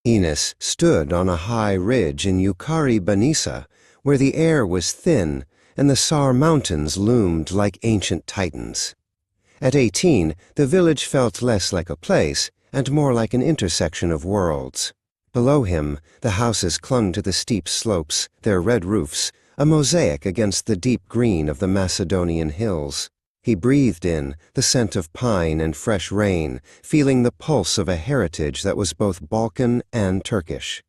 Enos stood on a high ridge in Hoca'dan, where the air was thin and the Sar Mountains loomed like ancient titans. At 18, the village felt less like a place and more like an intersection of worlds. Below him, the houses clung to the steep slopes, their red roofs, a mosaic against the deep green of the Macedonian hills. He breathed in the scent of pine and fresh rain, feeling the pulse of a heritage that was both Balkan and Turkish.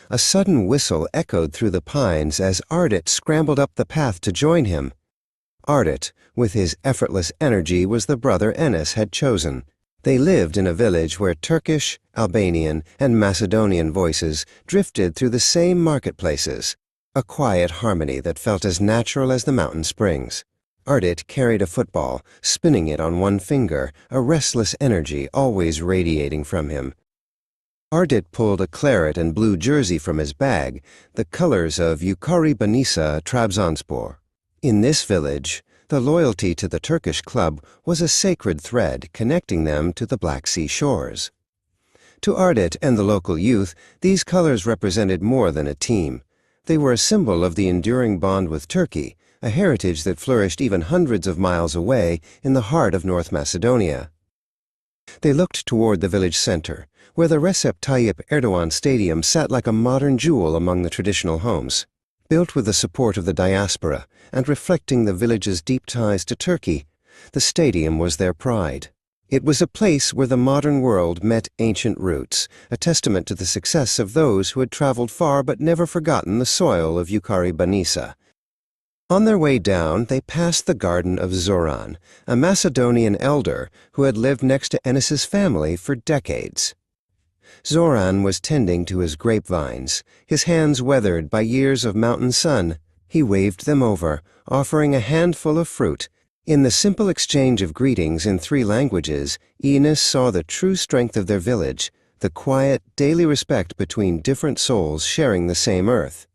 A sudden whistle echoed through the pines as Ardit scrambled up the path to join him. Ardit, with his effortless energy, was the brother Enes had chosen. They lived in a village where Turkish, Albanian, and Macedonian voices drifted through the same marketplaces, a quiet harmony that felt as natural as the mountain springs. Ardit carried a football, spinning it on one finger, a restless energy always radiating from him. Ardit pulled a claret and blue jersey from his bag, the colors of Hoca'dan Trabzonspor. In this village, the loyalty to the Turkish club was a sacred thread connecting them to the Black Sea shores. To Ardit and the local youth, these colors represented more than a team. They were a symbol of the enduring bond with Turkey, a heritage that flourished even hundreds of miles away in the heart of North Macedonia. They looked toward the village center, where the Recep Tayyip Erdogan Stadium sat like a modern jewel among the traditional homes. Built with the support of the diaspora and reflecting the village's deep ties to Turkey, the stadium was their pride. It was a place where the modern world met ancient roots, a testament to the success of those who had traveled far but never forgotten the soil of Hoca'dan. On their way down, they passed the garden of Zoran, a Macedonian elder who had lived next to Enes's family for decades. Zoran was tending to his grapevines, his hands weathered by years of mountain sun. He waved them over, offering a handful of fruit. In the simple exchange of greetings in 3 languages, Enes saw the true strength of their village, the quiet, daily respect between different souls sharing the same earth.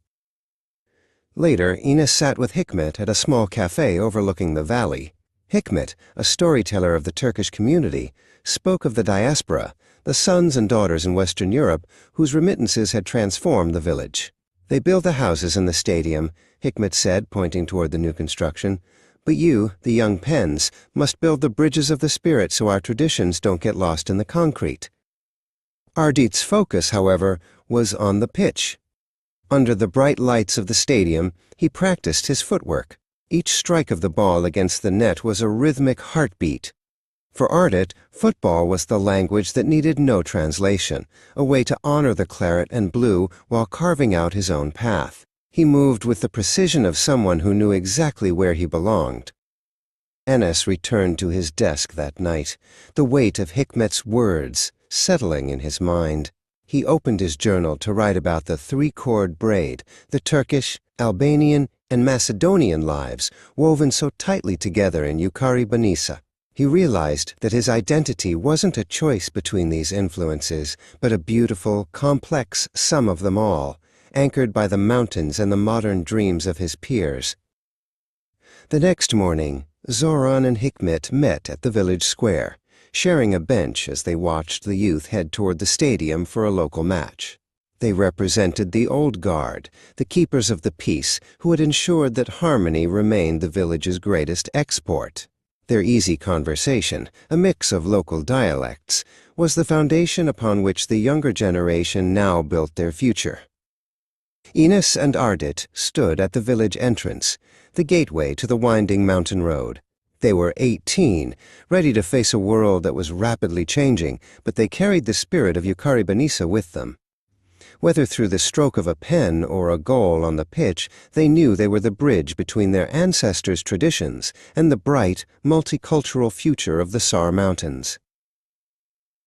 Later, Enes sat with Hikmet at a small cafe overlooking the valley. Hikmet, a storyteller of the Turkish community, spoke of the diaspora, the sons and daughters in Western Europe whose remittances had transformed the village. They built the houses in the stadium, Hikmet said, pointing toward the new construction. But you, the young Pens, must build the bridges of the spirit so our traditions don't get lost in the concrete. Ardit's focus, however, was on the pitch. Under the bright lights of the stadium, he practiced his footwork. Each strike of the ball against the net was a rhythmic heartbeat. For Ardit, football was the language that needed no translation, a way to honor the claret and blue while carving out his own path. He moved with the precision of someone who knew exactly where he belonged. Enes returned to his desk that night, the weight of Hikmet's words settling in his mind. He opened his journal to write about the 3-chord braid, the Turkish, Albanian, and Macedonian lives woven so tightly together in Hoca'dan. He realized that his identity wasn't a choice between these influences, but a beautiful, complex sum of them all, anchored by the mountains and the modern dreams of his peers. The next morning, Zoran and Hikmet met at the village square, sharing a bench as they watched the youth head toward the stadium for a local match. They represented the old guard, the keepers of the peace, who had ensured that harmony remained the village's greatest export. Their easy conversation, a mix of local dialects, was the foundation upon which the younger generation now built their future. Enes and Ardit stood at the village entrance, the gateway to the winding mountain road. They were 18, ready to face a world that was rapidly changing, but they carried the spirit of Hoca'dan with them. Whether through the stroke of a pen or a goal on the pitch, they knew they were the bridge between their ancestors' traditions and the bright, multicultural future of the Sar Mountains.